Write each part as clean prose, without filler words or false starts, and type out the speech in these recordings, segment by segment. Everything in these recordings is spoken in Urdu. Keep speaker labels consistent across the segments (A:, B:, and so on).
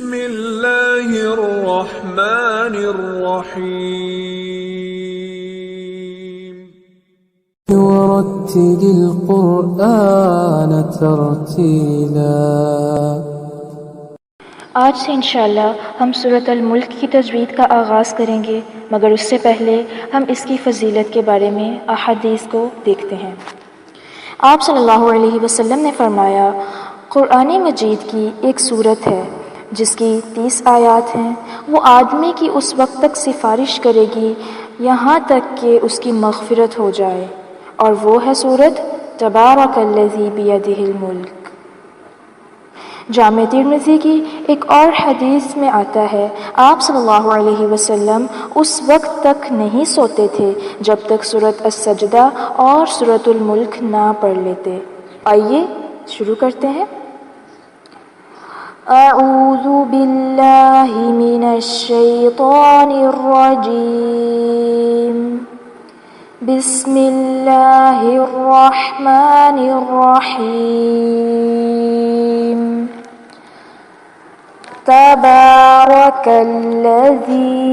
A: بسم اللہ الرحمن الرحیم
B: ورتل القرآن ترتیلا۔
C: آج سے انشاءاللہ ہم سورۃ الملک کی تجوید کا آغاز کریں گے، مگر اس سے پہلے ہم اس کی فضیلت کے بارے میں احادیث کو دیکھتے ہیں۔ آپ صلی اللہ علیہ وسلم نے فرمایا، قرآن مجید کی ایک سورت ہے جس کی 30 آیات ہیں، وہ آدمی کی اس وقت تک سفارش کرے گی یہاں تک کہ اس کی مغفرت ہو جائے، اور وہ ہے سورت تبارک الذی بیدہ الملک۔ جامع ترمذی کی ایک اور حدیث میں آتا ہے، آپ صلی اللہ علیہ وسلم اس وقت تک نہیں سوتے تھے جب تک سورۃ السجدہ اور سورۃ الملک نہ پڑھ لیتے۔ آئیے شروع کرتے ہیں۔ اعوذ باللہ من الشیطان الرجیم، بسم اللہ الرحمن الرحیم۔ تبارک الذی،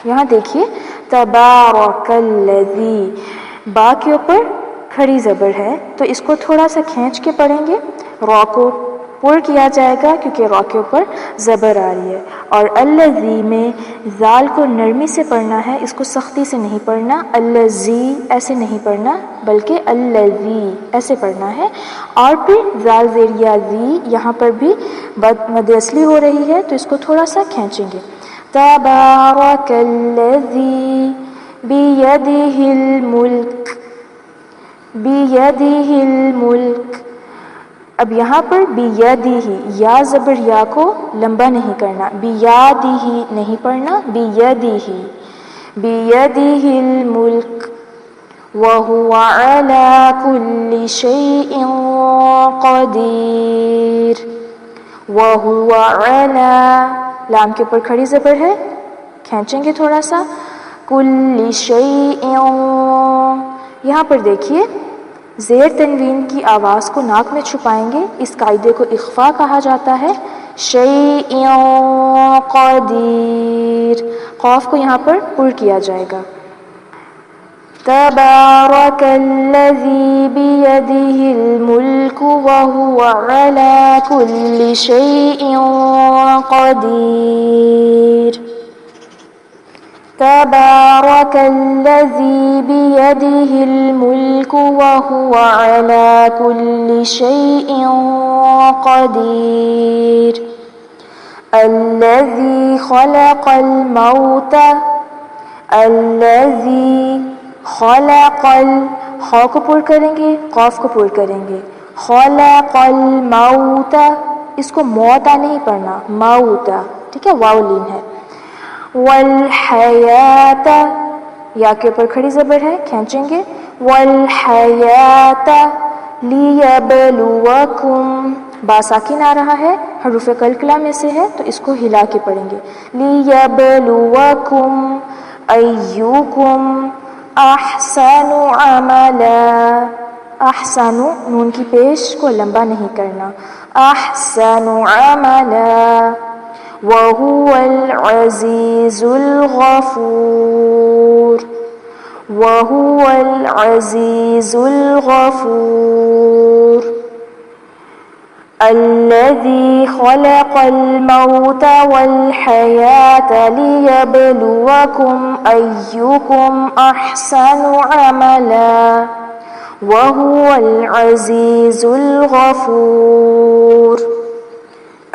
C: یہاں دیکھیے تبارک الذی، با کے اوپر کھڑی زبر ہے تو اس کو تھوڑا سا کھینچ کے پڑھیں گے، را کو پر کیا جائے گا کیونکہ را کے اوپر زبر آ رہی ہے، اور الذی میں زال کو نرمی سے پڑھنا ہے، اس کو سختی سے نہیں پڑھنا، الذی ایسے نہیں پڑھنا بلکہ الذی ایسے پڑھنا ہے، اور پھر زال زیریا زی، یہاں پر بھی مد اصلی ہو رہی ہے تو اس کو تھوڑا سا کھینچیں گے۔ تبارک الذی بیدہ الملک، بیدہ الملک، اب یہاں پر بیدہ، یا زبر یا کو لمبا نہیں کرنا، بیادہ نہیں پڑھنا، بیدہ، بیدہ الملک، وہو علی کل شیء قدیر، وہو علی، لام کے اوپر کھڑی زبر ہے، کھینچیں گے تھوڑا سا، کل شیء، یہاں پر دیکھیے زیر تنوین کی آواز کو ناک میں چھپائیں گے، اس قاعدے کو اخفا کہا جاتا ہے۔ شیء قدیر، قاف کو یہاں پر پر کیا جائے گا۔ تبارک الذی بیدہ الملک وہو علی کل شیء قدیر، تبارک الذی بیدہ الملک وہو علی کل شیء قدیر، الذی خلق الموت، الذی خلق خا کو پر کریں گے، قاف کو پر کریں گے، خلق الموت، اس کو موتا نہیں پڑھنا، موتا، ٹھیک ہے، واو لین ہے، والحیات، یا کے اوپر کھڑی زبر ہے، کھینچیں گے، والحیات لیبلوکم، با ساکن آ رہا ہے، حروف قلقلہ میں سے ہے تو اس کو ہلا کے پڑھیں گے، لیبلوکم ایوکم احسن عملا، احسن نون کی پیش کو لمبا نہیں کرنا، احسن عملا، وَهُوَ الْعَزِيزُ الْغَفُورُ، وَهُوَ الْعَزِيزُ الْغَفُورُ، الَّذِي خَلَقَ الْمَوْتَ وَالْحَيَاةَ لِيَبْلُوَكُمْ أَيُّكُمْ أَحْسَنُ عَمَلًا، وَهُوَ الْعَزِيزُ الْغَفُورُ،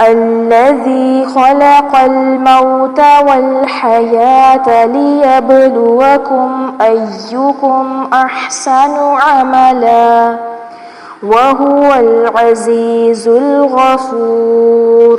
C: الذي خلق الموت والحياة ليبلوكم أيكم أحسن عملا، وهو العزيز الغفور۔